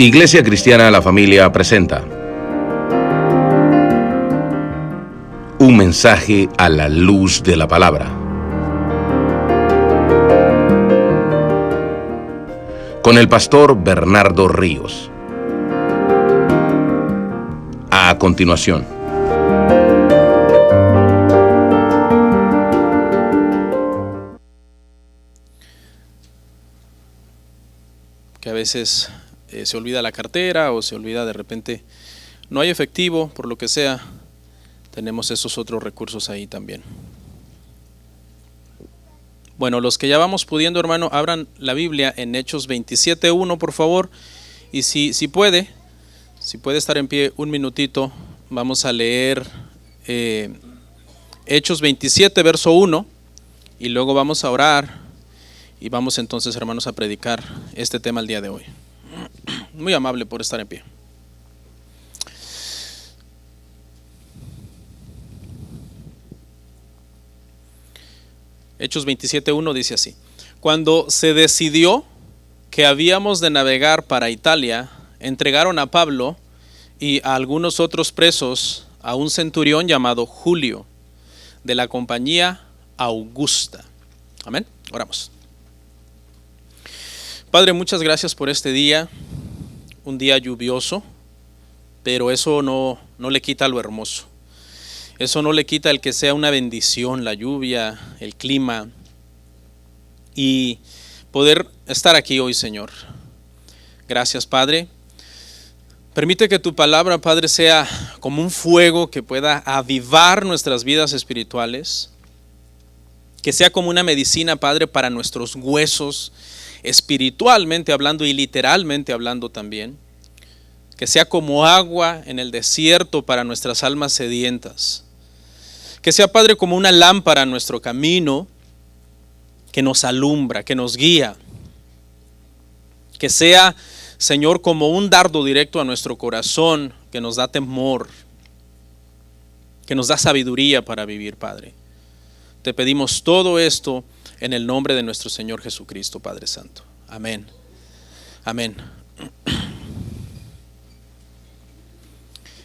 Iglesia Cristiana La Familia presenta un mensaje a la luz de la palabra, con el pastor Bernardo Ríos. A continuación. Que a veces se olvida la cartera o se olvida de repente, no hay efectivo, por lo que sea, tenemos esos otros recursos ahí también. Bueno, los que ya vamos pudiendo, hermano, abran la Biblia en Hechos 27:1, por favor, y si puede estar en pie un minutito, vamos a leer Hechos 27, verso 1, y luego vamos a orar, y vamos entonces, hermanos, a predicar este tema el día de hoy. Muy amable por estar en pie. Hechos 27:1 dice así: Cuando se decidió que habíamos de navegar para Italia, entregaron a Pablo y a algunos otros presos a un centurión llamado Julio, de la compañía Augusta. Amén. Oramos. Padre, muchas gracias por este día, un día lluvioso, pero eso no le quita lo hermoso. Eso no le quita el que sea una bendición, la lluvia, el clima, y poder estar aquí hoy, Señor. Gracias, Padre. Permite que tu palabra, Padre, sea como un fuego que pueda avivar nuestras vidas espirituales, que sea como una medicina, Padre, para nuestros huesos, espiritualmente hablando y literalmente hablando también, que sea como agua en el desierto para nuestras almas sedientas, que sea, Padre, como una lámpara en nuestro camino, que nos alumbra, que nos guía, que sea, Señor, como un dardo directo a nuestro corazón, que nos da temor, que nos da sabiduría para vivir, Padre. Te pedimos todo esto en el nombre de nuestro Señor Jesucristo, Padre Santo. Amén. Amén.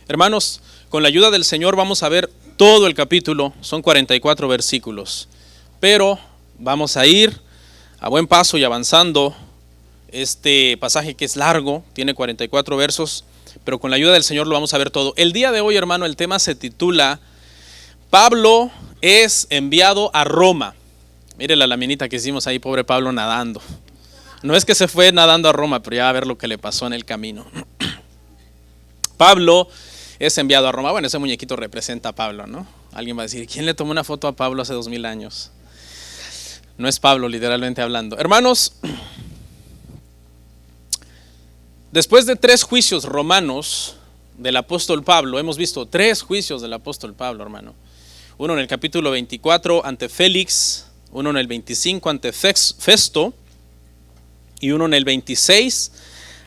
Hermanos, con la ayuda del Señor vamos a ver todo el capítulo, son 44 versículos, pero vamos a ir a buen paso y avanzando este pasaje que es largo, tiene 44 versos, pero con la ayuda del Señor lo vamos a ver todo. El día de hoy, hermano, el tema se titula Pablo es enviado a Roma. Mire la laminita que hicimos ahí, pobre Pablo nadando. No es que se fue nadando a Roma, pero ya va a ver lo que le pasó en el camino. Pablo es enviado a Roma. Bueno, ese muñequito representa a Pablo, ¿no? Alguien va a decir, ¿quién le tomó una foto a Pablo hace 2000 años? No es Pablo, literalmente hablando. Hermanos, después de 3 juicios romanos del apóstol Pablo, hemos visto 3 juicios del apóstol Pablo, hermano. Uno en el capítulo 24 ante Félix, uno en el 25 ante Festo y uno en el 26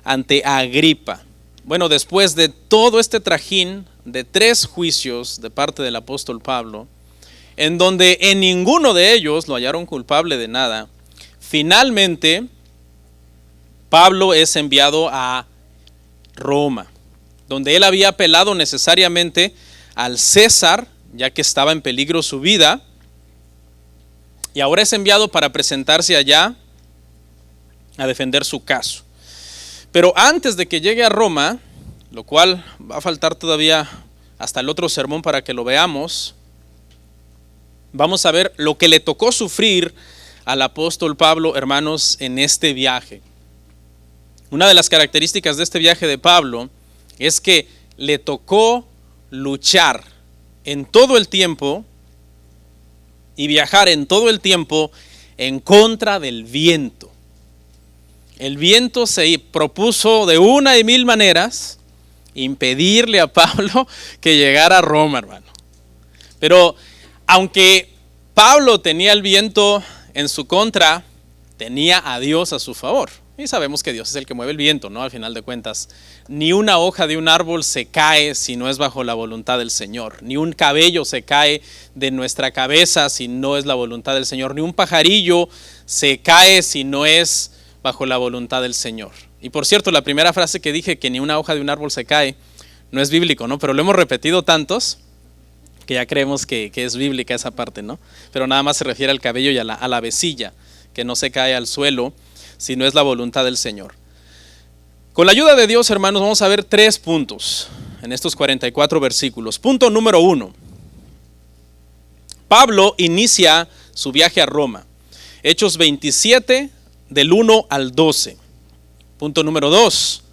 ante Agripa. Bueno, después de todo este trajín de 3 juicios de parte del apóstol Pablo, en donde en ninguno de ellos lo hallaron culpable de nada, finalmente Pablo es enviado a Roma, donde él había apelado necesariamente al César, ya que estaba en peligro su vida, y ahora es enviado para presentarse allá a defender su caso. Pero antes de que llegue a Roma, lo cual va a faltar todavía hasta el otro sermón para que lo veamos, vamos a ver lo que le tocó sufrir al apóstol Pablo, hermanos, en este viaje. Una de las características de este viaje de Pablo es que le tocó luchar en todo el tiempo y viajar en todo el tiempo en contra del viento. El viento se propuso de una y mil maneras impedirle a Pablo que llegara a Roma, hermano. Pero aunque Pablo tenía el viento en su contra, tenía a Dios a su favor. Y sabemos que Dios es el que mueve el viento, ¿no? Al final de cuentas, ni una hoja de un árbol se cae si no es bajo la voluntad del Señor. Ni un cabello se cae de nuestra cabeza si no es la voluntad del Señor. Ni un pajarillo se cae si no es bajo la voluntad del Señor. Y por cierto, la primera frase que dije, que ni una hoja de un árbol se cae, no es bíblico, ¿no? Pero lo hemos repetido tantos que ya creemos que es bíblica esa parte, ¿no? Pero nada más se refiere al cabello y a la vecilla, que no se cae al suelo, si no es la voluntad del Señor. Con la ayuda de Dios, hermanos, vamos a ver 3 puntos en estos 44 versículos. Punto número 1. Pablo inicia su viaje a Roma. Hechos 27, del 1 al 12. Punto número 2.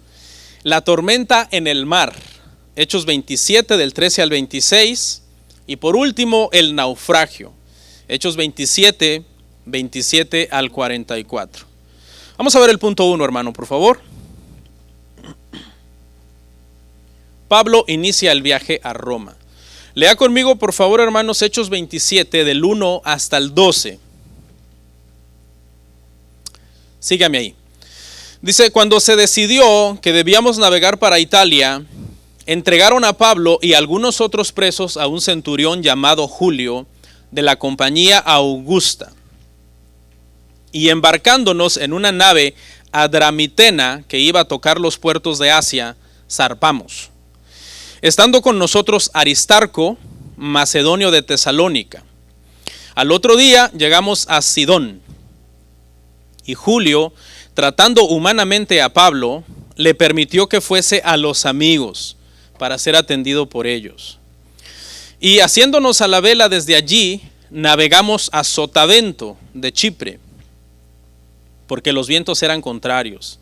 La tormenta en el mar. Hechos 27, del 13 al 26. Y por último, el naufragio. Hechos 27, 27 al 44. Vamos a ver el punto 1, hermano, por favor. Pablo inicia el viaje a Roma. Lea conmigo, por favor, hermanos, Hechos 27, del 1 hasta el 12. Sígame ahí. Dice, cuando se decidió que debíamos navegar para Italia, entregaron a Pablo y algunos otros presos a un centurión llamado Julio, de la compañía Augusta. Y embarcándonos en una nave adramitena que iba a tocar los puertos de Asia, zarpamos. Estando con nosotros Aristarco, macedonio de Tesalónica. Al otro día llegamos a Sidón. Y Julio, tratando humanamente a Pablo, le permitió que fuese a los amigos para ser atendido por ellos. Y haciéndonos a la vela desde allí, navegamos a Sotavento de Chipre, porque los vientos eran contrarios.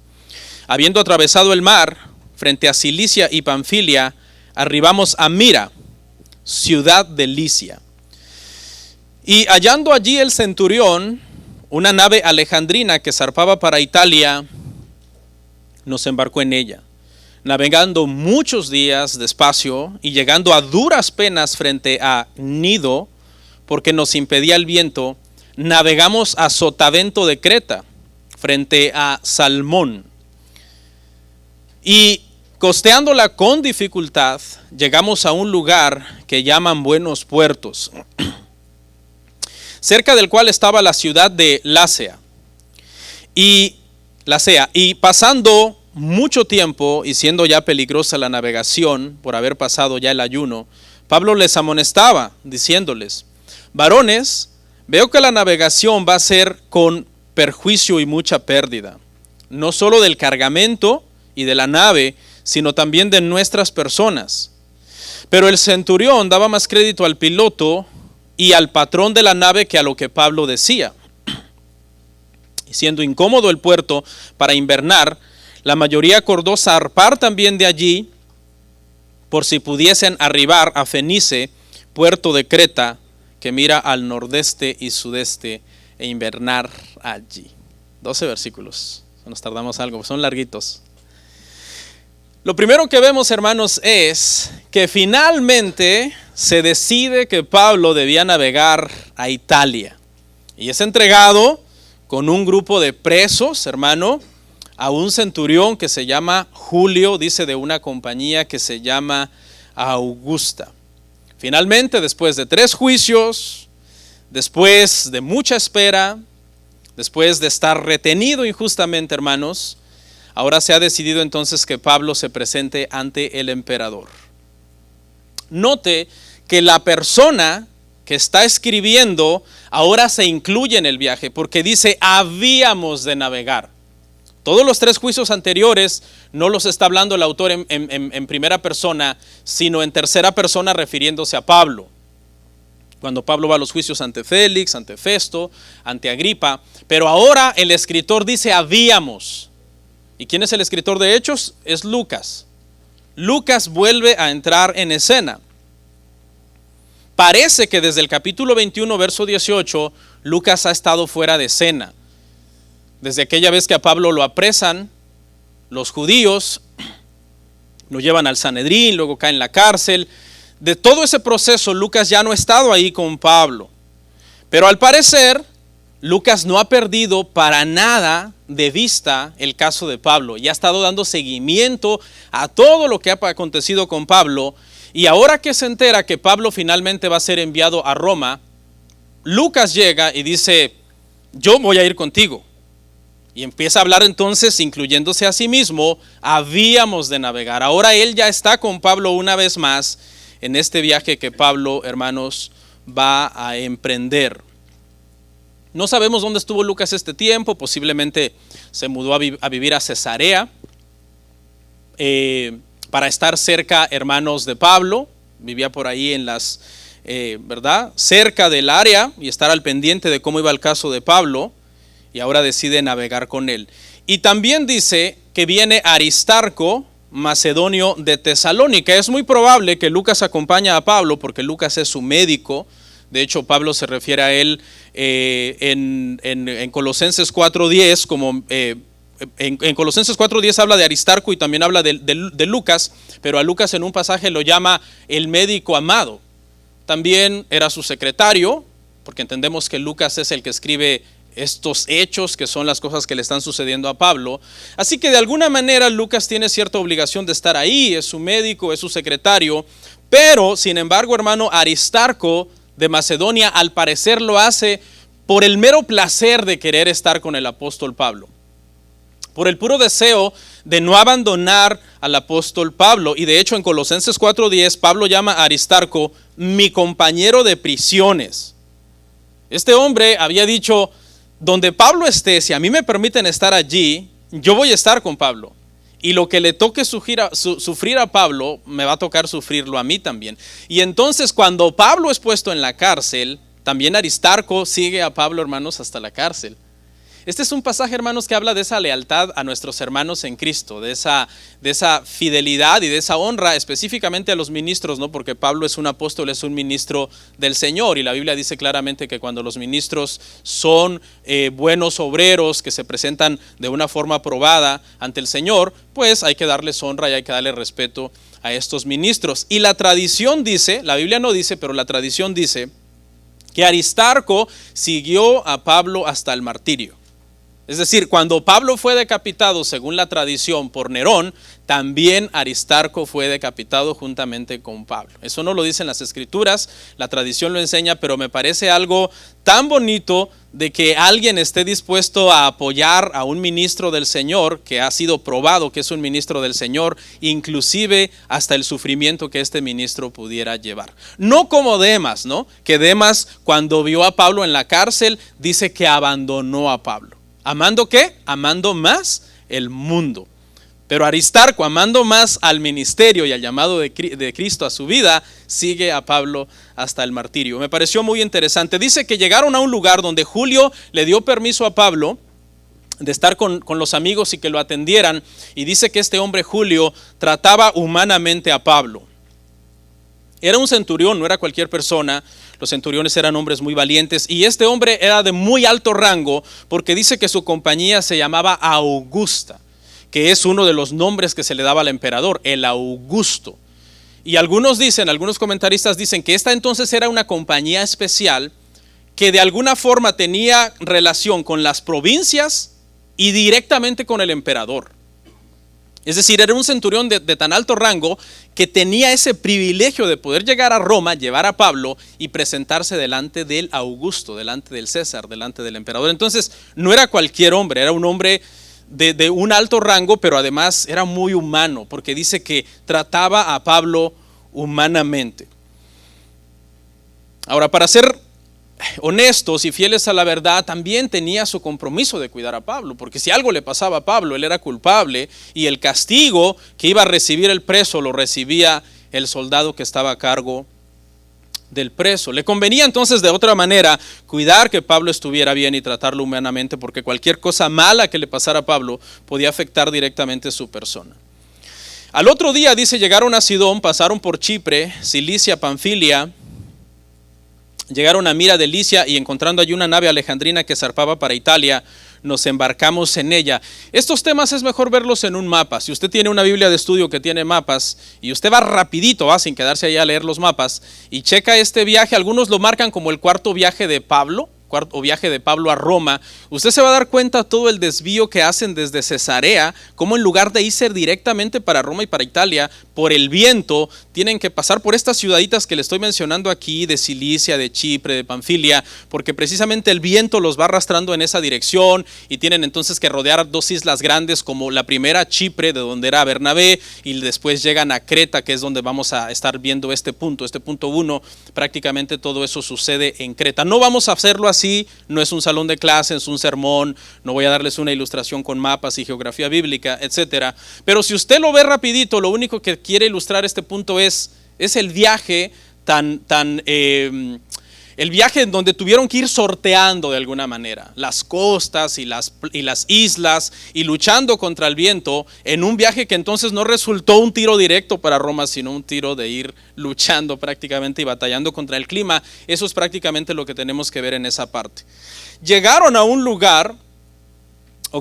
Habiendo atravesado el mar, frente a Cilicia y Panfilia, arribamos a Mira, ciudad de Licia. Y hallando allí el centurión, una nave alejandrina que zarpaba para Italia, nos embarcó en ella, navegando muchos días despacio y llegando a duras penas frente a Gnido, porque nos impedía el viento, navegamos a Sotavento de Creta, frente a Salmón. Y costeándola con dificultad, llegamos a un lugar que llaman Buenos Puertos, cerca del cual estaba la ciudad de Lasea. Y pasando mucho tiempo y siendo ya peligrosa la navegación por haber pasado ya el ayuno, Pablo les amonestaba diciéndoles: varones, veo que la navegación va a ser con perjuicio y mucha pérdida, no solo del cargamento y de la nave, sino también de nuestras personas. Pero el centurión daba más crédito al piloto y al patrón de la nave que a lo que Pablo decía. Y siendo incómodo el puerto para invernar, la mayoría acordó zarpar también de allí, por si pudiesen arribar a Fenice, puerto de Creta, que mira al nordeste y sudeste, e invernar allí. 12 versículos. Nos tardamos algo, son larguitos. Lo primero que vemos, hermanos, es que finalmente se decide que Pablo debía navegar a Italia. Y es entregado con un grupo de presos, hermano, a un centurión que se llama Julio, dice de una compañía que se llama Augusta. Finalmente, después de 3 juicios, después de mucha espera, después de estar retenido injustamente, hermanos, ahora se ha decidido entonces que Pablo se presente ante el emperador. Note que la persona que está escribiendo ahora se incluye en el viaje, porque dice habíamos de navegar. Todos los 3 juicios anteriores no los está hablando el autor en primera persona, sino en tercera persona refiriéndose a Pablo. Cuando Pablo va a los juicios ante Félix, ante Festo, ante Agripa, pero ahora el escritor dice habíamos. ¿Y quién es el escritor de Hechos? Es Lucas. Lucas vuelve a entrar en escena. Parece que desde el capítulo 21, verso 18, Lucas ha estado fuera de escena. Desde aquella vez que a Pablo lo apresan, los judíos lo llevan al Sanedrín, luego cae en la cárcel. De todo ese proceso, Lucas ya no ha estado ahí con Pablo. Pero al parecer, Lucas no ha perdido para nada de vista el caso de Pablo y ha estado dando seguimiento a todo lo que ha acontecido con Pablo. Y ahora que se entera que Pablo finalmente va a ser enviado a Roma, Lucas llega y dice: yo voy a ir contigo. Y empieza a hablar entonces, incluyéndose a sí mismo, habíamos de navegar. Ahora él ya está con Pablo una vez más en este viaje que Pablo, hermanos, va a emprender. No sabemos dónde estuvo Lucas este tiempo, posiblemente se mudó a vivir a Cesarea para estar cerca, hermanos, de Pablo. Vivía por ahí en las, ¿verdad? Cerca del área y estar al pendiente de cómo iba el caso de Pablo, y ahora decide navegar con él. Y también dice que viene Aristarco, macedonio de Tesalónica. Es muy probable que Lucas acompañe a Pablo porque Lucas es su médico. De hecho, Pablo se refiere a él en Colosenses 4:10, como en Colosenses 4:10 habla de Aristarco y también habla de Lucas, pero a Lucas en un pasaje lo llama el médico amado. También era su secretario, porque entendemos que Lucas es el que escribe estos hechos, que son las cosas que le están sucediendo a Pablo. Así que de alguna manera Lucas tiene cierta obligación de estar ahí, es su médico, es su secretario, pero sin embargo, hermano, Aristarco de Macedonia al parecer lo hace por el mero placer de querer estar con el apóstol Pablo, por el puro deseo de no abandonar al apóstol Pablo. Y de hecho en Colosenses 4:10 Pablo llama a Aristarco mi compañero de prisiones. Este hombre había dicho, donde Pablo esté, si a mí me permiten estar allí, yo voy a estar con Pablo. Y lo que le toque sufrir a Pablo, me va a tocar sufrirlo a mí también. Y entonces cuando Pablo es puesto en la cárcel, también Aristarco sigue a Pablo, hermanos, hasta la cárcel. Este es un pasaje, hermanos, que habla de esa lealtad a nuestros hermanos en Cristo, de esa fidelidad y de esa honra específicamente a los ministros, ¿no? Porque Pablo es un apóstol, es un ministro del Señor, y la Biblia dice claramente que cuando los ministros son buenos obreros que se presentan de una forma aprobada ante el Señor, pues hay que darles honra y hay que darle respeto a estos ministros. Y la tradición dice, la Biblia no dice, pero la tradición dice que Aristarco siguió a Pablo hasta el martirio. Es decir, cuando Pablo fue decapitado, según la tradición, por Nerón, también Aristarco fue decapitado juntamente con Pablo. Eso no lo dicen las Escrituras, la tradición lo enseña, pero me parece algo tan bonito de que alguien esté dispuesto a apoyar a un ministro del Señor, que ha sido probado que es un ministro del Señor, inclusive hasta el sufrimiento que este ministro pudiera llevar. No como Demas, ¿no? Que Demas, cuando vio a Pablo en la cárcel, dice que abandonó a Pablo. ¿Amando qué? Amando más el mundo. Pero Aristarco, amando más al ministerio y al llamado de Cristo a su vida, sigue a Pablo hasta el martirio. Me pareció muy interesante. Dice que llegaron a un lugar donde Julio le dio permiso a Pablo de estar con los amigos y que lo atendieran. Y dice que este hombre Julio trataba humanamente a Pablo. Era un centurión, no era cualquier persona. Los centuriones eran hombres muy valientes y este hombre era de muy alto rango porque dice que su compañía se llamaba Augusta, que es uno de los nombres que se le daba al emperador, el Augusto. Y algunos comentaristas dicen que esta entonces era una compañía especial que de alguna forma tenía relación con las provincias y directamente con el emperador. Es decir, era un centurión de tan alto rango que tenía ese privilegio de poder llegar a Roma, llevar a Pablo y presentarse delante del Augusto, delante del César, delante del emperador. Entonces no era cualquier hombre, era un hombre de un alto rango, pero además era muy humano, porque dice que trataba a Pablo humanamente. Ahora, para ser honestos y fieles a la verdad, también tenía su compromiso de cuidar a Pablo, porque si algo le pasaba a Pablo, él era culpable y el castigo que iba a recibir el preso lo recibía el soldado que estaba a cargo del preso. Le convenía entonces de otra manera cuidar que Pablo estuviera bien y tratarlo humanamente, porque cualquier cosa mala que le pasara a Pablo podía afectar directamente su persona. Al otro día, dice, llegaron a Sidón, pasaron por Chipre, Cilicia, Panfilia, llegaron a Mira de Licia y encontrando allí una nave alejandrina que zarpaba para Italia, nos embarcamos en ella. Estos temas es mejor verlos en un mapa. Si usted tiene una Biblia de estudio que tiene mapas y usted va rapidito, sin quedarse ahí a leer los mapas y checa este viaje, algunos lo marcan como el cuarto viaje de Pablo, o viaje de Pablo a Roma, usted se va a dar cuenta todo el desvío que hacen desde Cesarea, como en lugar de irse directamente para Roma y para Italia, por el viento, tienen que pasar por estas ciudaditas que le estoy mencionando aquí, de Cilicia, de Chipre, de Panfilia, porque precisamente el viento los va arrastrando en esa dirección y tienen entonces que rodear dos islas grandes, como la primera, Chipre, de donde era Bernabé, y después llegan a Creta, que es donde vamos a estar viendo este punto 1, prácticamente todo eso sucede en Creta. No vamos a hacerlo así, no es un salón de clases, es un sermón, no voy a darles una ilustración con mapas y geografía bíblica, etcétera. Pero si usted lo ve rapidito, lo único que quiere ilustrar este punto es el viaje el viaje en donde tuvieron que ir sorteando de alguna manera las costas y las islas y luchando contra el viento, en un viaje que entonces no resultó un tiro directo para Roma, sino un tiro de ir luchando prácticamente y batallando contra el clima. Eso es prácticamente lo que tenemos que ver en esa parte. Llegaron a un lugar,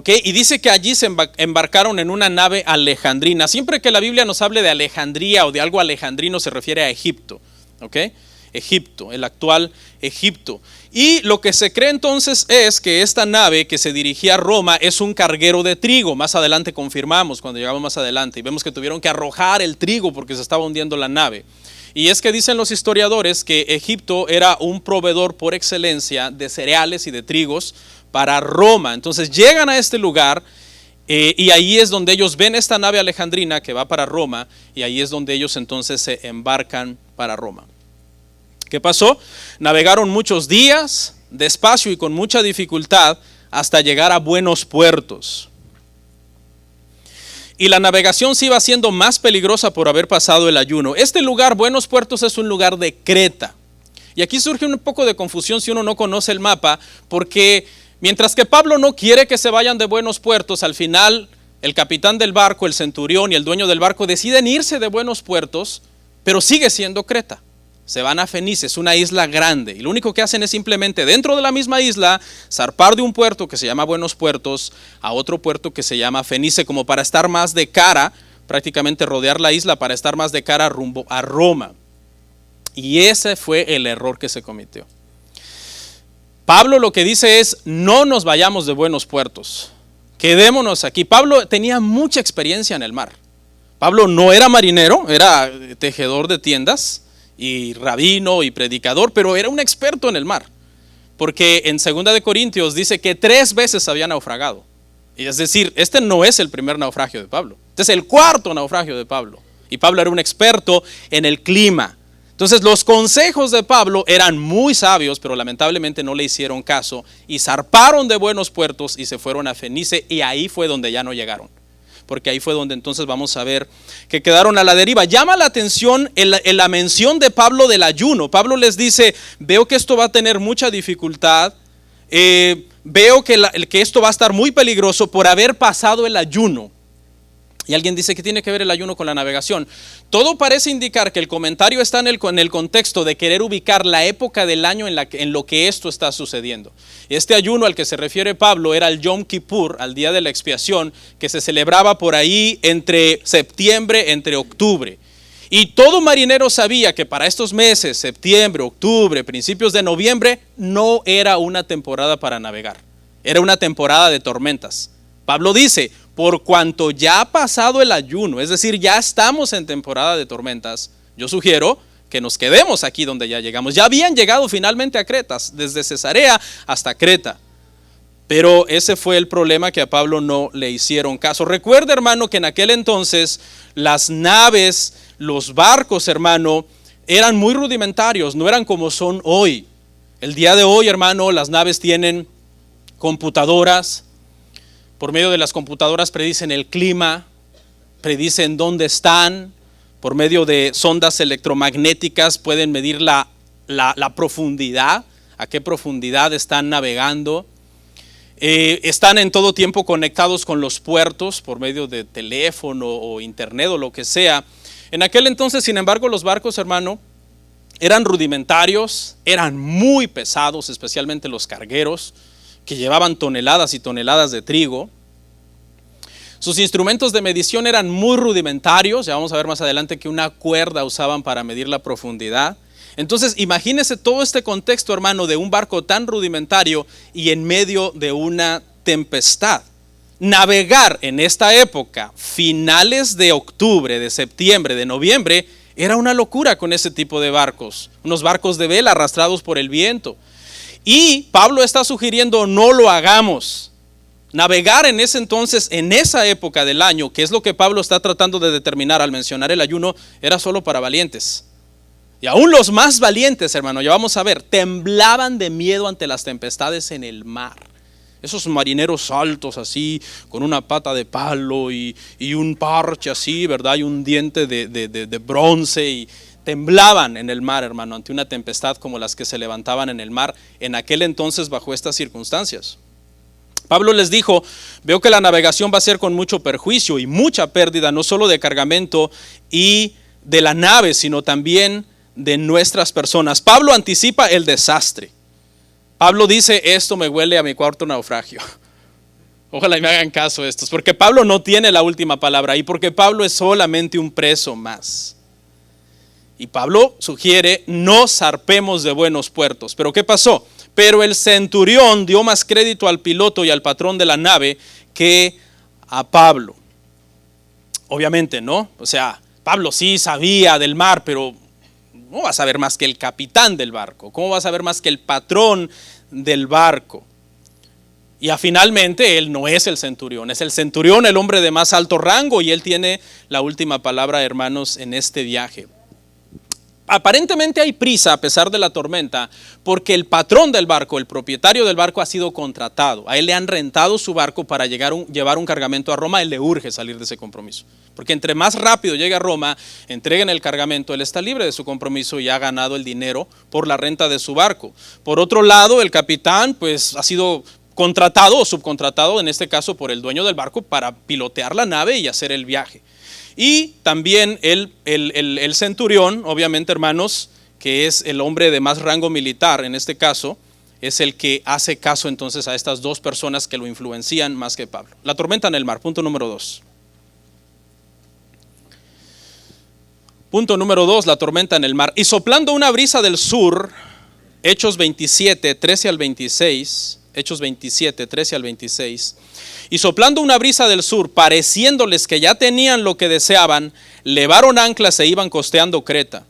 y dice que allí se embarcaron en una nave alejandrina. Siempre que la Biblia nos hable de Alejandría o de algo alejandrino, se refiere a Egipto, Egipto, el actual Egipto. Y lo que se cree entonces es que esta nave que se dirigía a Roma es un carguero de trigo. Más adelante confirmamos, cuando llegamos más adelante, y vemos que tuvieron que arrojar el trigo porque se estaba hundiendo la nave. Y es que dicen los historiadores que Egipto era un proveedor por excelencia de cereales y de trigos para Roma. Entonces llegan a este lugar y ahí es donde ellos ven esta nave alejandrina que va para Roma, y ahí es donde ellos entonces se embarcan para Roma. ¿Qué pasó? Navegaron muchos días, despacio y con mucha dificultad, hasta llegar a buenos puertos. Y la navegación se iba haciendo más peligrosa por haber pasado el ayuno. Este lugar, Buenos Puertos, es un lugar de Creta. Y aquí surge un poco de confusión si uno no conoce el mapa, porque mientras que Pablo no quiere que se vayan de Buenos Puertos, al final el capitán del barco, el centurión y el dueño del barco deciden irse de Buenos Puertos, pero sigue siendo Creta. Se van a Fenice, es una isla grande, y lo único que hacen es simplemente dentro de la misma isla zarpar de un puerto que se llama Buenos Puertos a otro puerto que se llama Fenice, como para estar más de cara, prácticamente rodear la isla para estar más de cara rumbo a Roma. Y ese fue el error que se cometió. Pablo lo que dice es: no nos vayamos de Buenos Puertos, quedémonos aquí. Pablo tenía mucha experiencia en el mar. Pablo no era marinero, era tejedor de tiendas y rabino y predicador, pero era un experto en el mar, porque en 2 de Corintios dice que 3 veces había naufragado. Y es decir, este no es el primer naufragio de Pablo, este es el 4º naufragio de Pablo, y Pablo era un experto en el clima. Entonces los consejos de Pablo eran muy sabios, pero lamentablemente no le hicieron caso y zarparon de Buenos Puertos y se fueron a Fenice, y ahí fue donde ya no llegaron, porque ahí fue donde entonces vamos a ver que quedaron a la deriva. Llama la atención en la mención de Pablo del ayuno. Pablo les dice: veo que esto va a tener mucha dificultad, veo que esto va a estar muy peligroso por haber pasado el ayuno. Y alguien dice: ¿qué tiene que ver el ayuno con la navegación? Todo parece indicar que el comentario está en el contexto de querer ubicar la época del año en lo que esto está sucediendo. Este ayuno al que se refiere Pablo era el Yom Kippur, al día de la expiación, que se celebraba por ahí entre septiembre, entre octubre. Y todo marinero sabía que para estos meses, septiembre, octubre, principios de noviembre, no era una temporada para navegar. Era una temporada de tormentas. Pablo dice: por cuanto ya ha pasado el ayuno, es decir, ya estamos en temporada de tormentas, yo sugiero que nos quedemos aquí donde ya llegamos. Ya habían llegado finalmente a Creta, desde Cesarea hasta Creta. Pero ese fue el problema, que a Pablo no le hicieron caso. Recuerda, hermano, que en aquel entonces las naves, los barcos, hermano, eran muy rudimentarios, no eran como son hoy. El día de hoy, hermano, las naves tienen computadoras. Por medio de las computadoras predicen el clima, predicen dónde están. Por medio de sondas electromagnéticas pueden medir la profundidad, a qué profundidad están navegando. Están en todo tiempo conectados con los puertos por medio de teléfono o internet o lo que sea. En aquel entonces, sin embargo, los barcos, hermano, eran rudimentarios, eran muy pesados, especialmente los cargueros, que llevaban toneladas y toneladas de trigo. Sus instrumentos de medición eran muy rudimentarios. Ya vamos a ver más adelante que una cuerda usaban para medir la profundidad. Entonces, imagínese todo este contexto, hermano, de un barco tan rudimentario y en medio de una tempestad. Navegar en esta época, finales de octubre, de septiembre, de noviembre, era una locura con ese tipo de barcos. Unos barcos de vela arrastrados por el viento. Y Pablo está sugiriendo no lo hagamos. Navegar en ese entonces, en esa época del año, que es lo que Pablo está tratando de determinar al mencionar el ayuno, era solo para valientes. Y aún los más valientes, hermano, ya vamos a ver, temblaban de miedo ante las tempestades en el mar. Esos marineros altos así, con una pata de palo y un parche así, ¿verdad? Y un diente de bronce, y temblaban en el mar, hermano, ante una tempestad como las que se levantaban en el mar en aquel entonces bajo estas circunstancias. Pablo les dijo: veo que la navegación va a ser con mucho perjuicio y mucha pérdida, no solo de cargamento y de la nave, sino también de nuestras personas. Pablo anticipa el desastre. Pablo dice: esto me huele a mi cuarto naufragio. Ojalá y me hagan caso estos, porque Pablo no tiene la última palabra y porque Pablo es solamente un preso más. Y Pablo sugiere: no zarpemos de buenos puertos. ¿Pero qué pasó? Pero el centurión dio más crédito al piloto y al patrón de la nave que a Pablo. Obviamente, ¿no? O sea, Pablo sí sabía del mar, pero no va a saber más que el capitán del barco. ¿Cómo va a saber más que el patrón del barco? Y finalmente él no es el centurión, es el centurión, el hombre de más alto rango, y él tiene la última palabra, hermanos, en este viaje. Aparentemente hay prisa a pesar de la tormenta, porque el patrón del barco, el propietario del barco, ha sido contratado. A él le han rentado su barco para llevar un cargamento a Roma. A él le urge salir de ese compromiso, porque entre más rápido llegue a Roma, entreguen el cargamento, él está libre de su compromiso y ha ganado el dinero por la renta de su barco. Por otro lado, el capitán pues ha sido contratado o subcontratado, en este caso por el dueño del barco, para pilotear la nave y hacer el viaje. Y también el centurión, obviamente, hermanos, que es el hombre de más rango militar en este caso, es el que hace caso entonces a estas dos personas que lo influencian más que Pablo. La tormenta en el mar, punto número 2. Punto número 2, la tormenta en el mar. Y soplando una brisa del sur, Hechos 27, 13 al 26, Hechos 27, 13 al 26. Y soplando una brisa del sur, pareciéndoles que ya tenían lo que deseaban, levaron anclas e iban costeando Creta.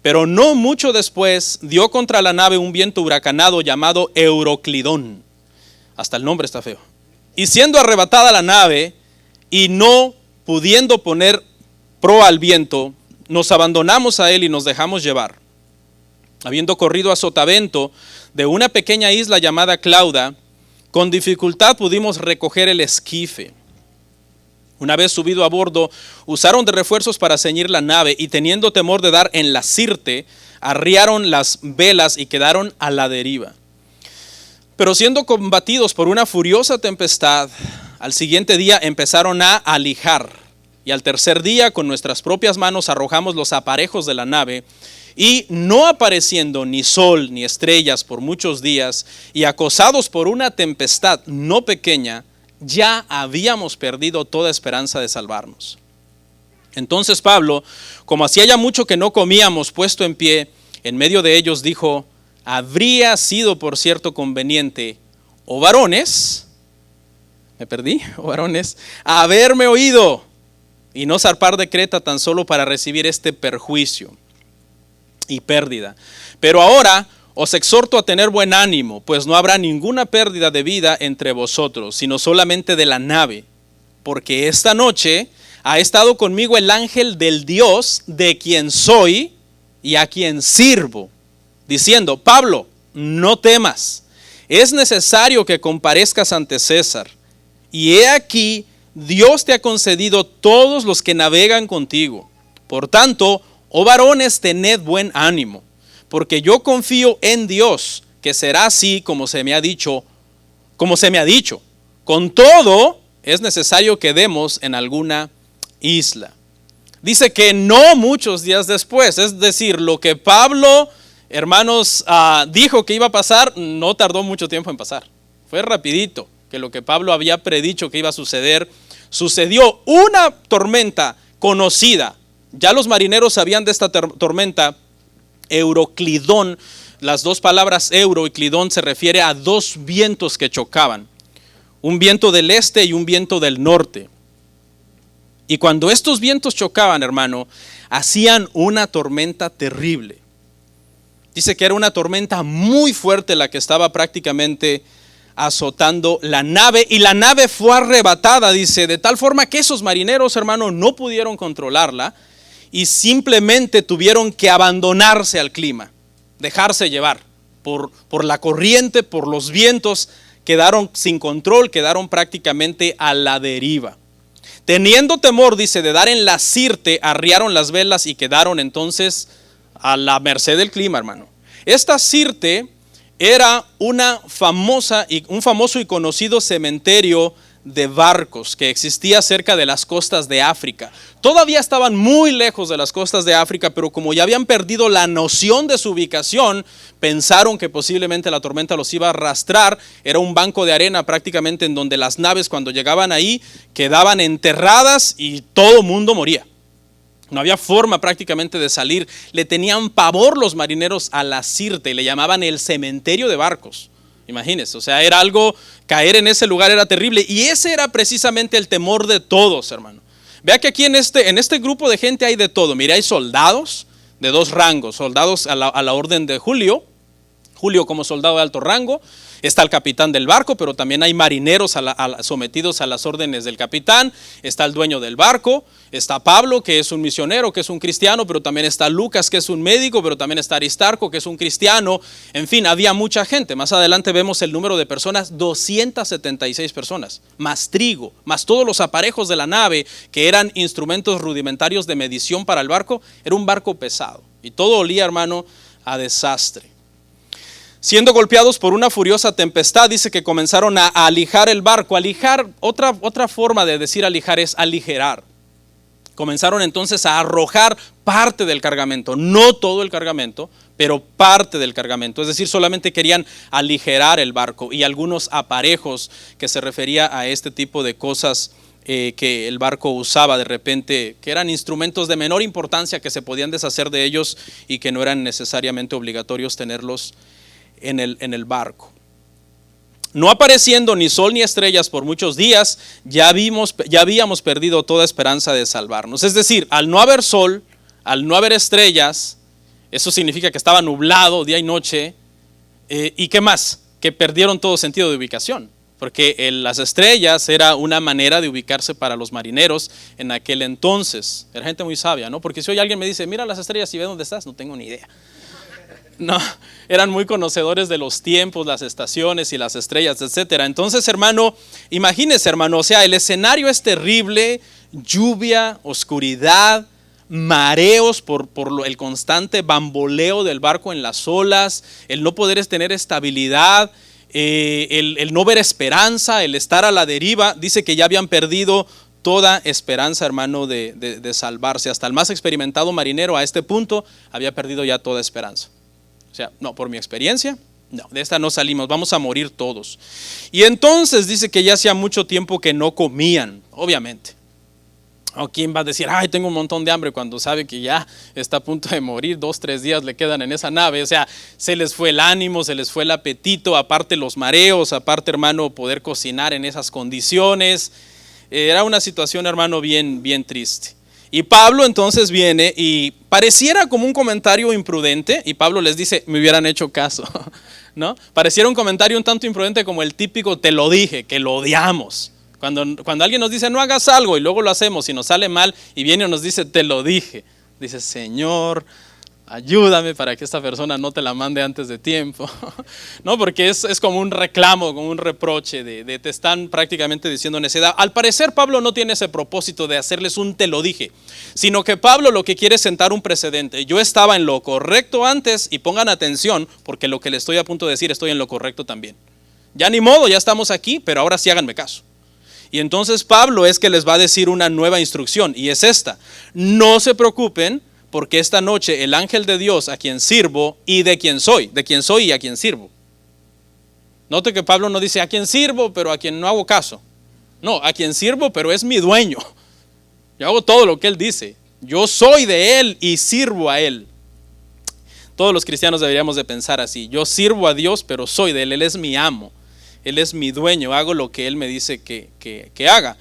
Pero no mucho después dio contra la nave un viento huracanado llamado Euroclidón. Hasta el nombre está feo. Y siendo arrebatada la nave y no pudiendo poner proa al viento, nos abandonamos a él y nos dejamos llevar. Habiendo corrido a sotavento de una pequeña isla llamada Clauda, con dificultad pudimos recoger el esquife. Una vez subido a bordo, usaron de refuerzos para ceñir la nave y teniendo temor de dar en la sirte, arriaron las velas y quedaron a la deriva. Pero siendo combatidos por una furiosa tempestad, al siguiente día empezaron a alijar. Y al tercer día, con nuestras propias manos arrojamos los aparejos de la nave, y no apareciendo ni sol ni estrellas por muchos días, y acosados por una tempestad no pequeña, ya habíamos perdido toda esperanza de salvarnos. Entonces Pablo, como hacía ya mucho que no comíamos, puesto en pie, en medio de ellos dijo: habría sido por cierto conveniente, oh varones, haberme oído, y no zarpar de Creta tan solo para recibir este perjuicio y pérdida. Pero ahora os exhorto a tener buen ánimo, pues no habrá ninguna pérdida de vida entre vosotros, sino solamente de la nave, porque esta noche ha estado conmigo el ángel del Dios de quien soy y a quien sirvo, diciendo: Pablo, no temas, es necesario que comparezcas ante César, y he aquí Dios te ha concedido todos los que navegan contigo. Por tanto, oh varones, tened buen ánimo, porque yo confío en Dios, que será así como se me ha dicho. Con todo, es necesario que demos en alguna isla. Dice que no muchos días después, es decir, lo que Pablo, hermanos, dijo que iba a pasar, no tardó mucho tiempo en pasar. Fue rapidito, que lo que Pablo había predicho que iba a suceder, sucedió. Una tormenta conocida. Ya los marineros sabían de esta tormenta Euroclidón. Las dos palabras euro y clidón se refiere a dos vientos que chocaban. Un viento del este y un viento del norte. Y cuando estos vientos chocaban, hermano, hacían una tormenta terrible. Dice que era una tormenta muy fuerte la que estaba prácticamente azotando la nave. Y la nave fue arrebatada, dice, de tal forma que esos marineros, hermano, no pudieron controlarla y simplemente tuvieron que abandonarse al clima, dejarse llevar por la corriente, por los vientos. Quedaron sin control, quedaron prácticamente a la deriva. Teniendo temor, dice, de dar en la sirte, arriaron las velas y quedaron entonces a la merced del clima, hermano. Esta sirte era un famoso y conocido cementerio de barcos que existía cerca de las costas de África. Todavía estaban muy lejos de las costas de África, pero como ya habían perdido la noción de su ubicación, pensaron que posiblemente la tormenta los iba a arrastrar. Era un banco de arena prácticamente en donde las naves, cuando llegaban ahí, quedaban enterradas y todo mundo moría. No había forma prácticamente de salir. Le tenían pavor los marineros a la sirte, le llamaban el cementerio de barcos. Imagínense, o sea, era algo, caer en ese lugar era terrible. Y ese era precisamente el temor de todos, hermano. Vea que aquí en este grupo de gente hay de todo. Mira, hay soldados de dos rangos. Soldados a la orden de Julio como soldado de alto rango. Está el capitán del barco, pero también hay marineros sometidos a las órdenes del capitán. Está el dueño del barco. Está Pablo, que es un misionero, que es un cristiano, pero también está Lucas, que es un médico, pero también está Aristarco, que es un cristiano. En fin, había mucha gente. Más adelante vemos el número de personas, 276 personas, más trigo, más todos los aparejos de la nave, que eran instrumentos rudimentarios de medición para el barco. Era un barco pesado y todo olía, hermano, a desastre. Siendo golpeados por una furiosa tempestad, dice que comenzaron a alijar el barco. Alijar, otra forma de decir alijar es aligerar. Comenzaron entonces a arrojar parte del cargamento, no todo el cargamento, pero parte del cargamento. Es decir, solamente querían aligerar el barco y algunos aparejos, que se refería a este tipo de cosas que el barco usaba de repente, que eran instrumentos de menor importancia, que se podían deshacer de ellos y que no eran necesariamente obligatorios tenerlos en el barco. No apareciendo ni sol ni estrellas por muchos días, ya habíamos perdido toda esperanza de salvarnos. Es decir, al no haber sol, al no haber estrellas, eso significa que estaba nublado día y noche. ¿Y qué más? Que perdieron todo sentido de ubicación, porque las estrellas era una manera de ubicarse para los marineros en aquel entonces. Era gente muy sabia, ¿no? Porque si hoy alguien me dice, mira las estrellas y ve dónde estás, no tengo ni idea. No, eran muy conocedores de los tiempos, las estaciones y las estrellas, etcétera. Entonces, hermano, imagínese, hermano, o sea, el escenario es terrible: lluvia, oscuridad, mareos por el constante bamboleo del barco en las olas, el no poder tener estabilidad, el no ver esperanza, el estar a la deriva. Dice que ya habían perdido toda esperanza, hermano, de salvarse. Hasta el más experimentado marinero a este punto había perdido ya toda esperanza. O sea, no, por mi experiencia, no, de esta no salimos, vamos a morir todos. Y entonces dice que ya hacía mucho tiempo que no comían, obviamente. ¿O quién va a decir, ay, tengo un montón de hambre, cuando sabe que ya está a punto de morir, 2-3 días le quedan en esa nave? O sea, se les fue el ánimo, se les fue el apetito, aparte los mareos, aparte, hermano, poder cocinar en esas condiciones. Era una situación, hermano, bien triste. Y Pablo entonces viene y pareciera como un comentario imprudente, y Pablo les dice, me hubieran hecho caso, ¿no? Pareciera un comentario un tanto imprudente, como el típico te lo dije, que lo odiamos. Cuando alguien nos dice no hagas algo y luego lo hacemos y nos sale mal, y viene y nos dice te lo dije, dice, Señor, ayúdame para que esta persona no te la mande antes de tiempo. No, porque es como un reclamo, como un reproche de te están prácticamente diciendo necedad. Al parecer Pablo no tiene ese propósito de hacerles un te lo dije, sino que Pablo lo que quiere es sentar un precedente. Yo estaba en lo correcto antes, y pongan atención, porque lo que les estoy a punto de decir estoy en lo correcto también. Ya ni modo, ya estamos aquí, pero ahora sí háganme caso. Y entonces Pablo es que les va a decir una nueva instrucción, y es esta: no se preocupen, porque esta noche el ángel de Dios, a quien sirvo y de quien soy y a quien sirvo. Note que Pablo no dice a quien sirvo, pero a quien no hago caso. No, a quien sirvo, pero es mi dueño. Yo hago todo lo que él dice. Yo soy de él y sirvo a él. Todos los cristianos deberíamos de pensar así. Yo sirvo a Dios, pero soy de Él. Él es mi amo. Él es mi dueño. Hago lo que Él me dice que haga.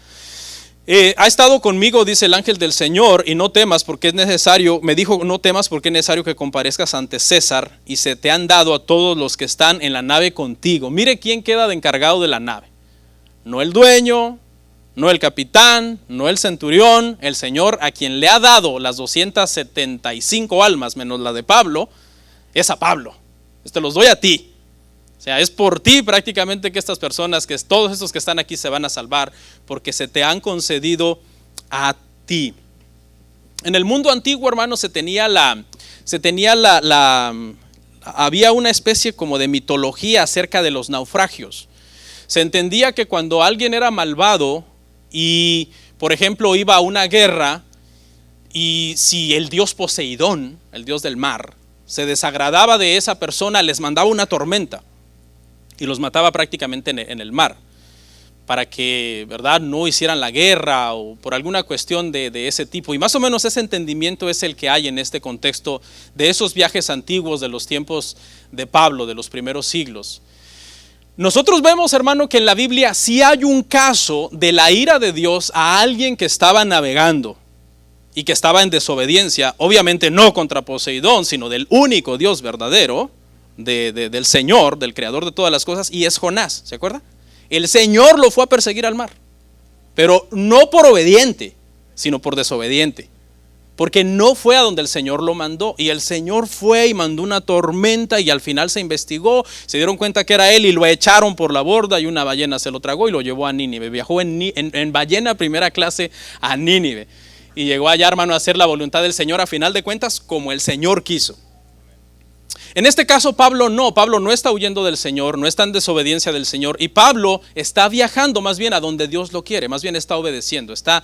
Ha estado conmigo, dice el ángel del Señor, y no temas porque es necesario, me dijo, no temas porque es necesario que comparezcas ante César, y se te han dado a todos los que están en la nave contigo. Mire quién queda de encargado de la nave. No el dueño, no el capitán, no el centurión, el Señor a quien le ha dado las 275 almas menos la de Pablo, es a Pablo. Te los doy a ti. O sea, es por ti prácticamente que estas personas, que todos estos que están aquí se van a salvar, porque se te han concedido a ti. En el mundo antiguo, hermano, había una especie como de mitología acerca de los naufragios. Se entendía que cuando alguien era malvado y, por ejemplo, iba a una guerra, y si el dios Poseidón, el dios del mar, se desagradaba de esa persona, les mandaba una tormenta y los mataba prácticamente en el mar, para que, ¿verdad?, no hicieran la guerra o por alguna cuestión de ese tipo. Y más o menos ese entendimiento es el que hay en este contexto de esos viajes antiguos de los tiempos de Pablo, de los primeros siglos. Nosotros vemos, hermano, que en la Biblia sí hay un caso de la ira de Dios a alguien que estaba navegando y que estaba en desobediencia, obviamente no contra Poseidón, sino del único Dios verdadero, del Señor, del creador de todas las cosas, y es Jonás. ¿Se acuerda? El Señor lo fue a perseguir al mar, pero no por obediente, sino por desobediente, porque no fue a donde el Señor lo mandó, y el Señor fue y mandó una tormenta, y al final se investigó, se dieron cuenta que era él y lo echaron por la borda, y una ballena se lo tragó y lo llevó a Nínive. Viajó en ballena primera clase a Nínive, y llegó allá, hermano, a hacer la voluntad del Señor, a final de cuentas, como el Señor quiso. En este caso Pablo no está huyendo del Señor, no está en desobediencia del Señor, y Pablo está viajando más bien a donde Dios lo quiere, más bien está obedeciendo, está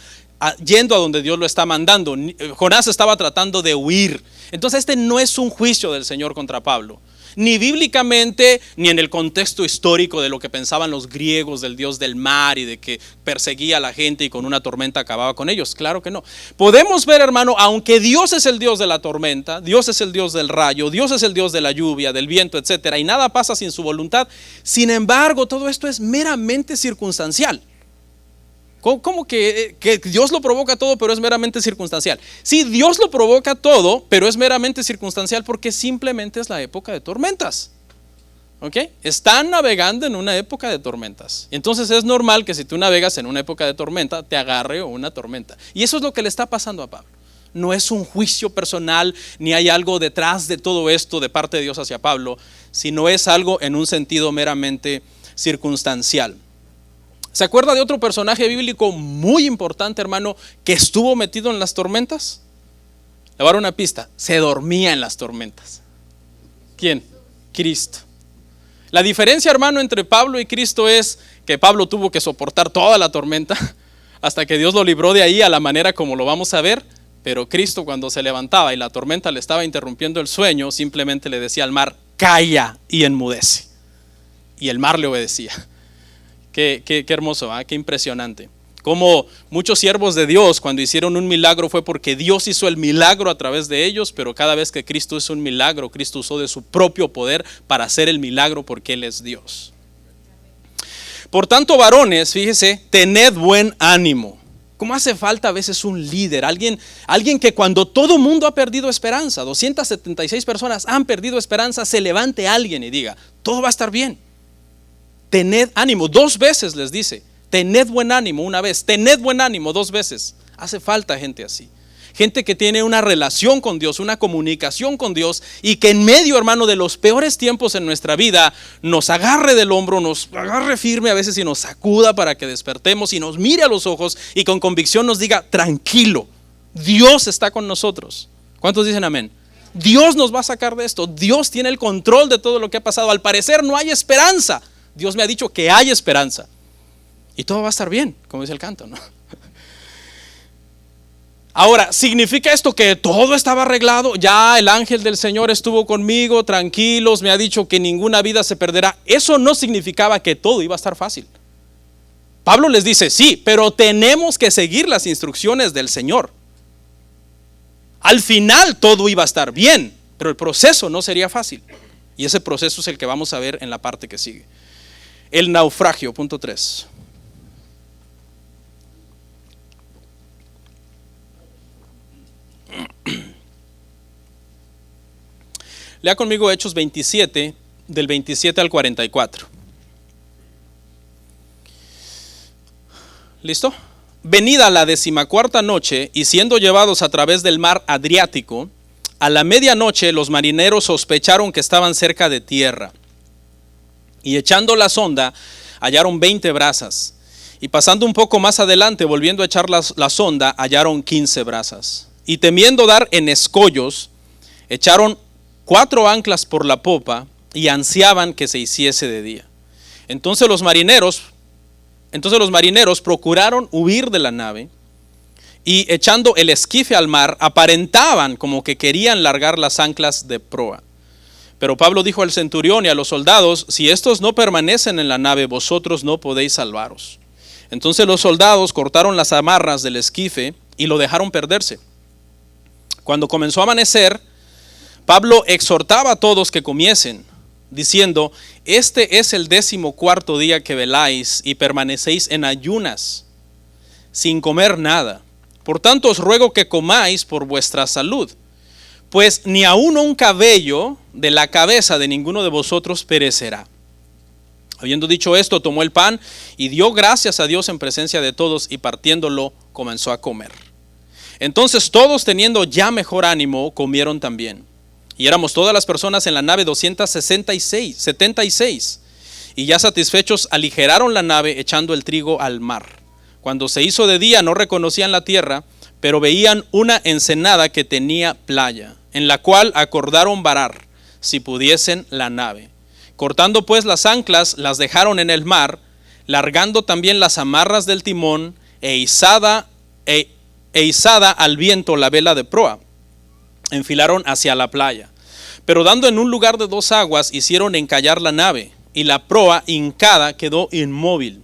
yendo a donde Dios lo está mandando. Jonás estaba tratando de huir. Entonces este no es un juicio del Señor contra Pablo, ni bíblicamente, ni en el contexto histórico de lo que pensaban los griegos del dios del mar y de que perseguía a la gente y con una tormenta acababa con ellos. Claro que no. Podemos ver, hermano, aunque Dios es el Dios de la tormenta, Dios es el Dios del rayo, Dios es el Dios de la lluvia, del viento, etcétera, y nada pasa sin su voluntad. Sin embargo, todo esto es meramente circunstancial. ¿Cómo que Dios lo provoca todo, pero es meramente circunstancial? Sí, Dios lo provoca todo, pero es meramente circunstancial porque simplemente es la época de tormentas. ¿Ok? Están navegando en una época de tormentas. Entonces es normal que si tú navegas en una época de tormenta, te agarre una tormenta. Y eso es lo que le está pasando a Pablo. No es un juicio personal, ni hay algo detrás de todo esto de parte de Dios hacia Pablo, sino es algo en un sentido meramente circunstancial. ¿Se acuerda de otro personaje bíblico muy importante, hermano, que estuvo metido en las tormentas? Le voy a dar una pista: se dormía en las tormentas. ¿Quién? Cristo. La diferencia, hermano, entre Pablo y Cristo es que Pablo tuvo que soportar toda la tormenta hasta que Dios lo libró de ahí a la manera como lo vamos a ver. Pero Cristo, cuando se levantaba y la tormenta le estaba interrumpiendo el sueño, simplemente le decía al mar: calla y enmudece. Y el mar le obedecía. Qué hermoso, ¿eh? Qué impresionante. Como muchos siervos de Dios, cuando hicieron un milagro, fue porque Dios hizo el milagro a través de ellos, pero cada vez que Cristo hizo un milagro, Cristo usó de su propio poder para hacer el milagro, porque Él es Dios. Por tanto, varones, fíjese, tened buen ánimo. ¿Cómo hace falta a veces un líder? Alguien que cuando todo mundo ha perdido esperanza, 276 personas han perdido esperanza, se levante alguien y diga: todo va a estar bien. Tened ánimo. 2 veces les dice: tened buen ánimo una vez, tened buen ánimo 2 veces. Hace falta gente así. Gente que tiene una relación con Dios, una comunicación con Dios, y que en medio, hermano, de los peores tiempos en nuestra vida, nos agarre del hombro, nos agarre firme a veces y nos sacuda para que despertemos y nos mire a los ojos y con convicción nos diga: tranquilo, Dios está con nosotros. ¿Cuántos dicen amén? Dios nos va a sacar de esto. Dios tiene el control de todo lo que ha pasado. Al parecer no hay esperanza. Dios me ha dicho que hay esperanza y todo va a estar bien, como dice el canto, ¿no? Ahora, ¿significa esto que todo estaba arreglado? Ya el ángel del Señor estuvo conmigo, tranquilos, me ha dicho que ninguna vida se perderá. Eso no significaba que todo iba a estar fácil. Pablo les dice: sí, pero tenemos que seguir las instrucciones del Señor. Al final todo iba a estar bien, Pero el proceso no sería fácil. Y ese proceso es el que vamos a ver en la parte que sigue. El naufragio, punto 3. Lea conmigo Hechos 27, del 27 al 44. ¿Listo? Venida la 14ª noche, y siendo llevados a través del mar Adriático, a la medianoche los marineros sospecharon que estaban cerca de tierra. Y echando la sonda, hallaron 20 brazas. Y pasando un poco más adelante, volviendo a echar la sonda, hallaron 15 brazas. Y temiendo dar en escollos, echaron 4 anclas por la popa y ansiaban que se hiciese de día. Entonces los marineros procuraron huir de la nave y echando el esquife al mar, aparentaban como que querían largar las anclas de proa. Pero Pablo dijo al centurión y a los soldados: si estos no permanecen en la nave, vosotros no podéis salvaros. Entonces los soldados cortaron las amarras del esquife y lo dejaron perderse. Cuando comenzó a amanecer, Pablo exhortaba a todos que comiesen, diciendo: este es el 14º día que veláis y permanecéis en ayunas, sin comer nada. Por tanto os ruego que comáis por vuestra salud, pues ni aun un cabello de la cabeza de ninguno de vosotros perecerá. Habiendo dicho esto, tomó el pan y dio gracias a Dios en presencia de todos, y partiéndolo comenzó a comer. Entonces todos, teniendo ya mejor ánimo, comieron también. Y éramos todas las personas en la nave 276, y ya satisfechos aligeraron la nave echando el trigo al mar. Cuando se hizo de día no reconocían la tierra, pero veían una ensenada que tenía playa, en la cual acordaron varar, si pudiesen, la nave. Cortando pues las anclas, las dejaron en el mar, largando también las amarras del timón, e izada al viento la vela de proa. Enfilaron hacia la playa, pero dando en un lugar de 2 aguas, hicieron encallar la nave, y la proa hincada quedó inmóvil,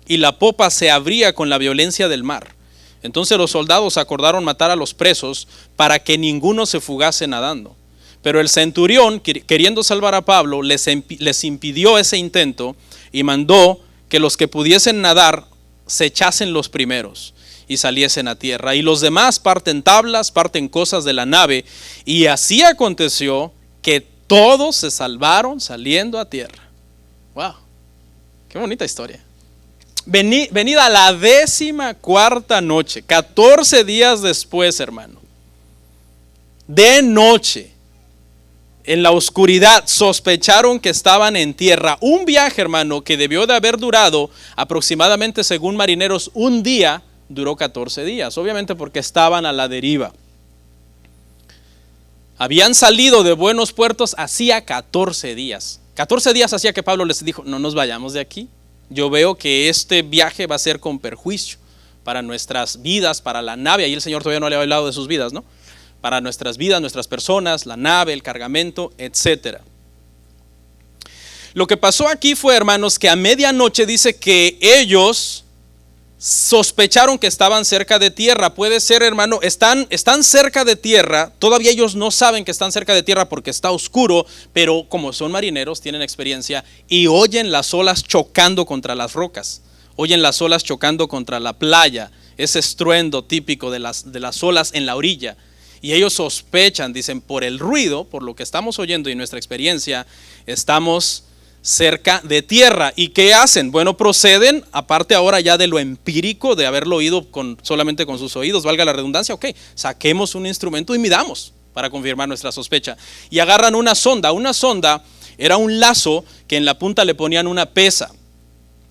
y la popa se abría con la violencia del mar. Entonces los soldados acordaron matar a los presos, para que ninguno se fugase nadando. Pero el centurión, queriendo salvar a Pablo, les impidió ese intento, y mandó que los que pudiesen nadar se echasen los primeros y saliesen a tierra, y los demás parten tablas, parten cosas de la nave. Y así aconteció que todos se salvaron saliendo a tierra. Wow, qué bonita historia. Venida la 14ª noche, 14 días después, hermano, de noche, en la oscuridad, sospecharon que estaban en tierra. Un viaje, hermano, que debió de haber durado aproximadamente, según marineros, un día, duró 14 días, obviamente porque estaban a la deriva. Habían salido de buenos puertos hacía 14 días. 14 días hacía que Pablo les dijo: no nos vayamos de aquí. Yo veo que este viaje va a ser con perjuicio para nuestras vidas, para la nave. Ahí el Señor todavía no le ha hablado de sus vidas, ¿no? Para nuestras vidas, nuestras personas, la nave, el cargamento, etcétera. Lo que pasó aquí fue, hermanos, que a medianoche dice que ellos sospecharon que estaban cerca de tierra. Puede ser, hermano, están cerca de tierra. Todavía ellos no saben que están cerca de tierra porque está oscuro, pero como son marineros, tienen experiencia y oyen las olas chocando contra las rocas, oyen las olas chocando contra la playa, ese estruendo típico de las olas en la orilla. Y ellos sospechan, dicen, por el ruido, por lo que estamos oyendo y nuestra experiencia, estamos cerca de tierra. ¿Y qué hacen? Bueno, proceden, aparte ahora ya de lo empírico, de haberlo oído solamente con sus oídos, valga la redundancia, ok, saquemos un instrumento y midamos para confirmar nuestra sospecha. Y agarran una sonda. Una sonda era un lazo que en la punta le ponían una pesa.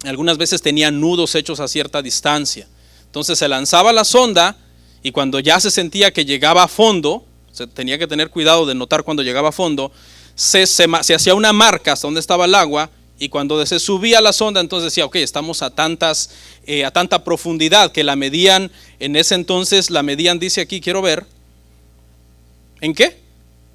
Algunas veces tenían nudos hechos a cierta distancia. Entonces se lanzaba la sonda, y cuando ya se sentía que llegaba a fondo, se tenía que tener cuidado de notar cuando llegaba a fondo, se hacía una marca hasta donde estaba el agua, y cuando se subía la sonda, entonces decía, ok, estamos a tanta profundidad, que la medían, en ese entonces la medían, dice aquí, quiero ver, ¿en qué?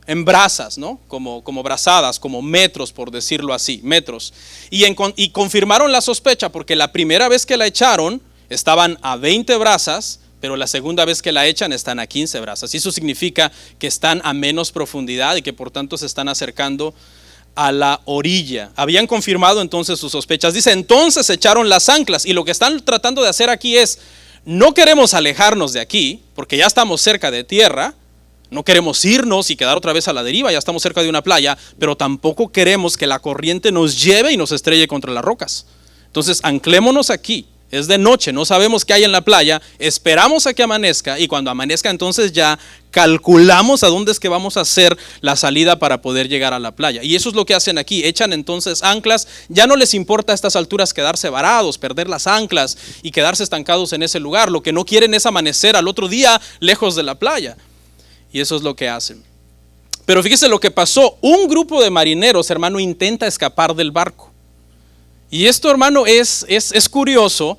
En brazas, ¿no? Como brazadas, como metros, por decirlo así, metros. Y confirmaron la sospecha, porque la primera vez que la echaron, estaban a 20 brazas, pero la segunda vez que la echan están a 15 brazas. Y eso significa que están a menos profundidad y que por tanto se están acercando a la orilla. Habían confirmado entonces sus sospechas. Dice, entonces echaron las anclas. Y lo que están tratando de hacer aquí es, no queremos alejarnos de aquí, porque ya estamos cerca de tierra. No queremos irnos y quedar otra vez a la deriva, ya estamos cerca de una playa, pero tampoco queremos que la corriente nos lleve y nos estrelle contra las rocas. Entonces, anclémonos aquí. Es de noche, no sabemos qué hay en la playa, esperamos a que amanezca y cuando amanezca entonces ya calculamos a dónde es que vamos a hacer la salida para poder llegar a la playa. Y eso es lo que hacen aquí, echan entonces anclas, ya no les importa a estas alturas quedarse varados, perder las anclas y quedarse estancados en ese lugar. Lo que no quieren es amanecer al otro día lejos de la playa. Y eso es lo que hacen. Pero fíjese lo que pasó, un grupo de marineros, hermano, intenta escapar del barco. Y esto, hermano, es curioso,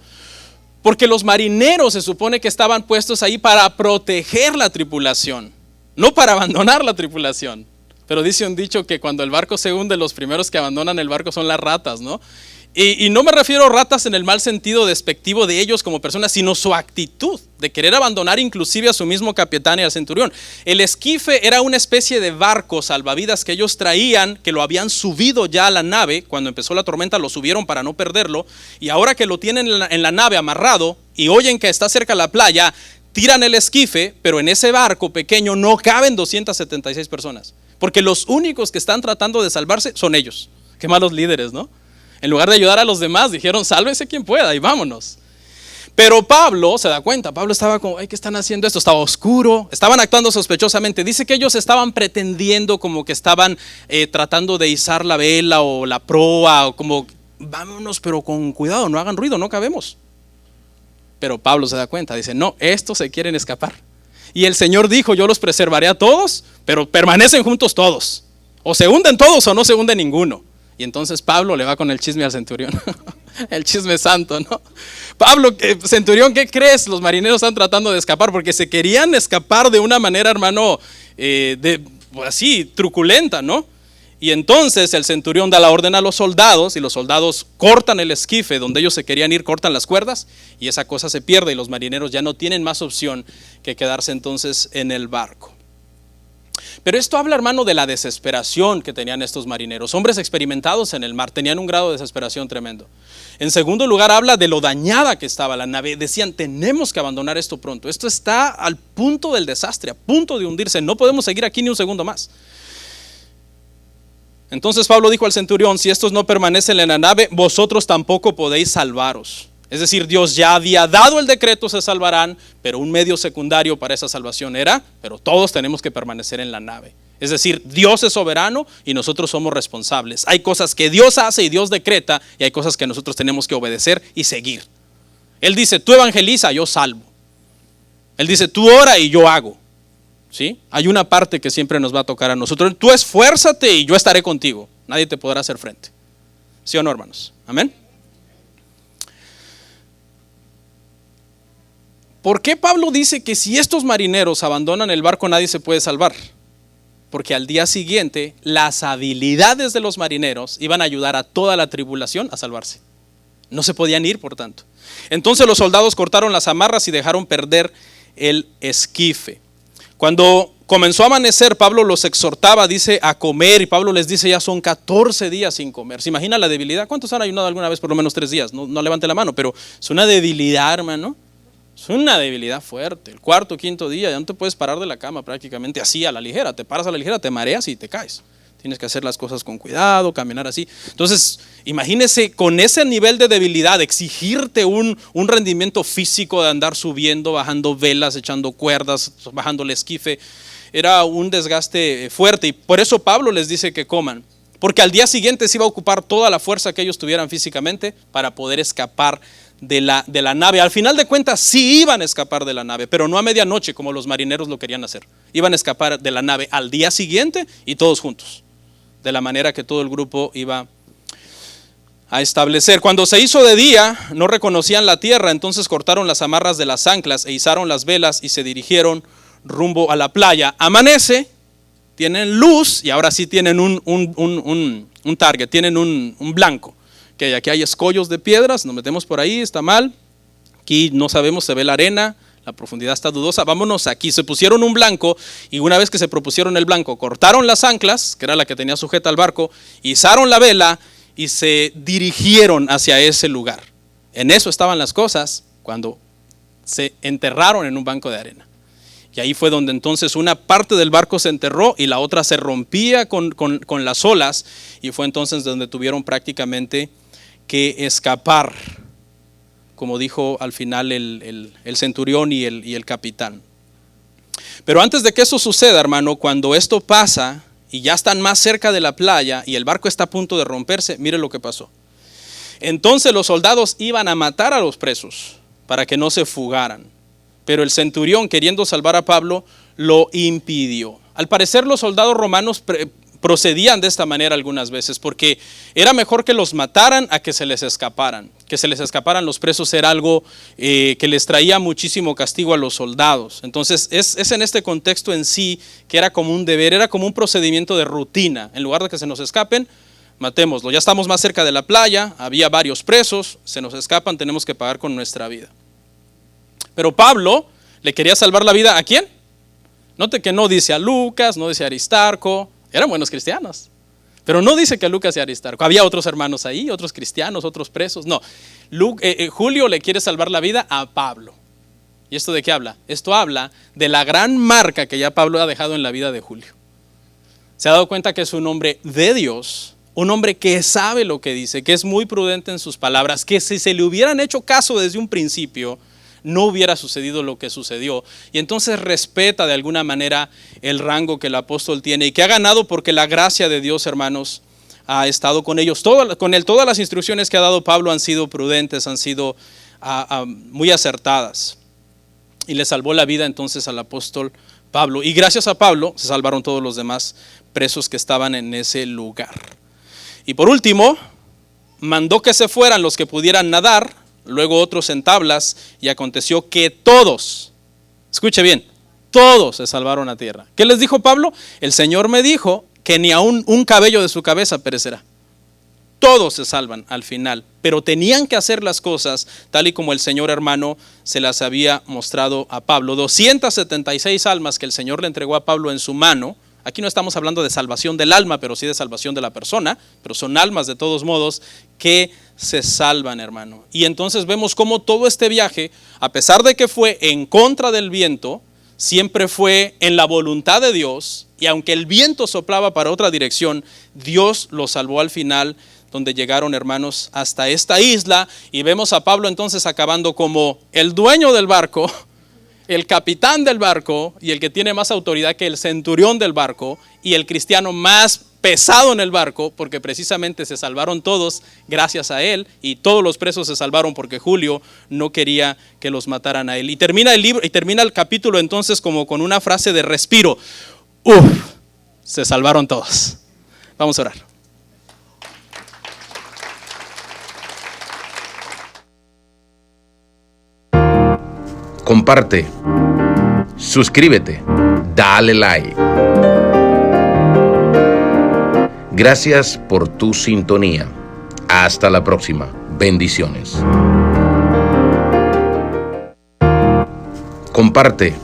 porque los marineros se supone que estaban puestos ahí para proteger la tripulación, no para abandonar la tripulación. Pero dice un dicho que cuando el barco se hunde, los primeros que abandonan el barco son las ratas, ¿no? Y no me refiero a ratas en el mal sentido despectivo de ellos como personas, sino su actitud de querer abandonar inclusive a su mismo capitán y al centurión. El esquife era una especie de barco salvavidas que ellos traían, que lo habían subido ya a la nave. Cuando empezó la tormenta lo subieron para no perderlo, y ahora que lo tienen en la nave amarrado y oyen que está cerca de la playa, tiran el esquife, pero en ese barco pequeño no caben 276 personas, porque los únicos que están tratando de salvarse son ellos. Qué malos líderes, ¿no? En lugar de ayudar a los demás, dijeron, sálvese quien pueda y vámonos. Pero Pablo se da cuenta, Pablo estaba como, ¿qué están haciendo esto? Estaba oscuro, estaban actuando sospechosamente. Dice que ellos estaban pretendiendo como que estaban tratando de izar la vela o la proa, o como, vámonos, pero con cuidado, no hagan ruido, no cabemos. Pero Pablo se da cuenta, dice, no, estos se quieren escapar. Y el Señor dijo, yo los preservaré a todos, pero permanecen juntos todos. O se hunden todos o no se hunde ninguno. Y entonces Pablo le va con el chisme al centurión, el chisme santo, ¿no? Pablo, centurión, ¿qué crees? Los marineros están tratando de escapar porque se querían escapar de una manera, hermano, así, truculenta, ¿no? Y entonces el centurión da la orden a los soldados y los soldados cortan el esquife donde ellos se querían ir, cortan las cuerdas y esa cosa se pierde y los marineros ya no tienen más opción que quedarse entonces en el barco. Pero esto habla, hermano, de la desesperación que tenían estos marineros, hombres experimentados en el mar, tenían un grado de desesperación tremendo. En segundo lugar, habla de lo dañada que estaba la nave. Decían, tenemos que abandonar esto pronto, esto está al punto del desastre, a punto de hundirse, no podemos seguir aquí ni un segundo más. Entonces Pablo dijo al centurión, si estos no permanecen en la nave, vosotros tampoco podéis salvaros. Es decir, Dios ya había dado el decreto, se salvarán, pero un medio secundario para esa salvación era, pero todos tenemos que permanecer en la nave. Es decir, Dios es soberano y nosotros somos responsables. Hay cosas que Dios hace y Dios decreta y hay cosas que nosotros tenemos que obedecer y seguir. Él dice, tú evangeliza, yo salvo. Él dice, tú ora y yo hago. ¿Sí? Hay una parte que siempre nos va a tocar a nosotros. Tú esfuérzate y yo estaré contigo. Nadie te podrá hacer frente. ¿Sí o no, hermanos? Amén. ¿Por qué Pablo dice que si estos marineros abandonan el barco nadie se puede salvar? Porque al día siguiente las habilidades de los marineros iban a ayudar a toda la tribulación a salvarse. No se podían ir, por tanto. Entonces los soldados cortaron las amarras y dejaron perder el esquife. Cuando comenzó a amanecer, Pablo los exhortaba, dice, a comer, y Pablo les dice, ya son 14 días sin comer. ¿Se imagina la debilidad? ¿Cuántos han ayunado alguna vez por lo menos 3 días? No levante la mano, pero es una debilidad, hermano. Es una debilidad fuerte. El cuarto, quinto día ya no te puedes parar de la cama prácticamente así a la ligera. Te paras a la ligera, te mareas y te caes. Tienes que hacer las cosas con cuidado, caminar así. Entonces, imagínese con ese nivel de debilidad, exigirte un rendimiento físico de andar subiendo, bajando velas, echando cuerdas, bajando el esquife. Era un desgaste fuerte y por eso Pablo les dice que coman. Porque al día siguiente se iba a ocupar toda la fuerza que ellos tuvieran físicamente para poder escapar de la nave. Al final de cuentas sí iban a escapar de la nave, pero no a medianoche como los marineros lo querían hacer. Iban a escapar de la nave al día siguiente y todos juntos, de la manera que todo el grupo iba a establecer. Cuando se hizo de día no reconocían la tierra, entonces cortaron las amarras de las anclas e izaron las velas y se dirigieron rumbo a la playa. Amanece, tienen luz y ahora sí tienen un target, tienen un blanco. Que aquí hay escollos de piedras, nos metemos por ahí, está mal. Aquí no sabemos, se ve la arena, la profundidad está dudosa, vámonos aquí. Se pusieron un blanco y una vez que se propusieron el blanco, cortaron las anclas, que era la que tenía sujeta al barco, izaron la vela y se dirigieron hacia ese lugar. En eso estaban las cosas cuando se enterraron en un banco de arena. Y ahí fue donde entonces una parte del barco se enterró y la otra se rompía con las olas, y fue entonces donde tuvieron prácticamente que escapar, como dijo al final el centurión y el capitán. Pero antes de que eso suceda, hermano, cuando esto pasa y ya están más cerca de la playa y el barco está a punto de romperse, mire lo que pasó. Entonces los soldados iban a matar a los presos para que no se fugaran, pero el centurión, queriendo salvar a Pablo, lo impidió. Al parecer los soldados romanos procedían de esta manera algunas veces, porque era mejor que los mataran a que se les escaparan. Que se les escaparan los presos era algo que les traía muchísimo castigo a los soldados. Entonces es en este contexto en sí que era como un deber, era como un procedimiento de rutina. En lugar de que se nos escapen, matémoslo. Ya estamos más cerca de la playa, había varios presos, se nos escapan, tenemos que pagar con nuestra vida. Pero Pablo le quería salvar la vida ¿a quién? Note que no dice a Lucas, no dice a Aristarco. Eran buenos cristianos, pero no dice que Lucas y Aristarco. Había otros hermanos ahí, otros cristianos, otros presos. No, Julio le quiere salvar la vida a Pablo. ¿Y esto de qué habla? Esto habla de la gran marca que ya Pablo ha dejado en la vida de Julio. Se ha dado cuenta que es un hombre de Dios, un hombre que sabe lo que dice, que es muy prudente en sus palabras, que si se le hubieran hecho caso desde un principio, no hubiera sucedido lo que sucedió. Y entonces respeta de alguna manera el rango que el apóstol tiene y que ha ganado porque la gracia de Dios, hermanos, ha estado con ellos. Con él, todas las instrucciones que ha dado Pablo han sido prudentes, han sido muy acertadas. Y le salvó la vida entonces al apóstol Pablo. Y gracias a Pablo se salvaron todos los demás presos que estaban en ese lugar. Y por último, mandó que se fueran los que pudieran nadar, luego otros en tablas, y aconteció que todos, escuche bien, todos se salvaron a tierra. ¿Qué les dijo Pablo? El Señor me dijo que ni aún un cabello de su cabeza perecerá. Todos se salvan al final, pero tenían que hacer las cosas tal y como el Señor, hermano, se las había mostrado a Pablo. 276 almas que el Señor le entregó a Pablo en su mano. Aquí no estamos hablando de salvación del alma, pero sí de salvación de la persona, pero son almas de todos modos que se salvan, hermano. Y entonces vemos cómo todo este viaje, a pesar de que fue en contra del viento, siempre fue en la voluntad de Dios, y aunque el viento soplaba para otra dirección, Dios lo salvó al final, donde llegaron, hermanos, hasta esta isla, y vemos a Pablo entonces acabando como el dueño del barco, el capitán del barco y el que tiene más autoridad que el centurión del barco y el cristiano más pesado en el barco, porque precisamente se salvaron todos gracias a él, y todos los presos se salvaron porque Julio no quería que los mataran a él. Y termina el libro y termina el capítulo entonces como con una frase de respiro. Se salvaron todos. Vamos a orar. Comparte, suscríbete, dale like. Gracias por tu sintonía. Hasta la próxima. Bendiciones. Comparte,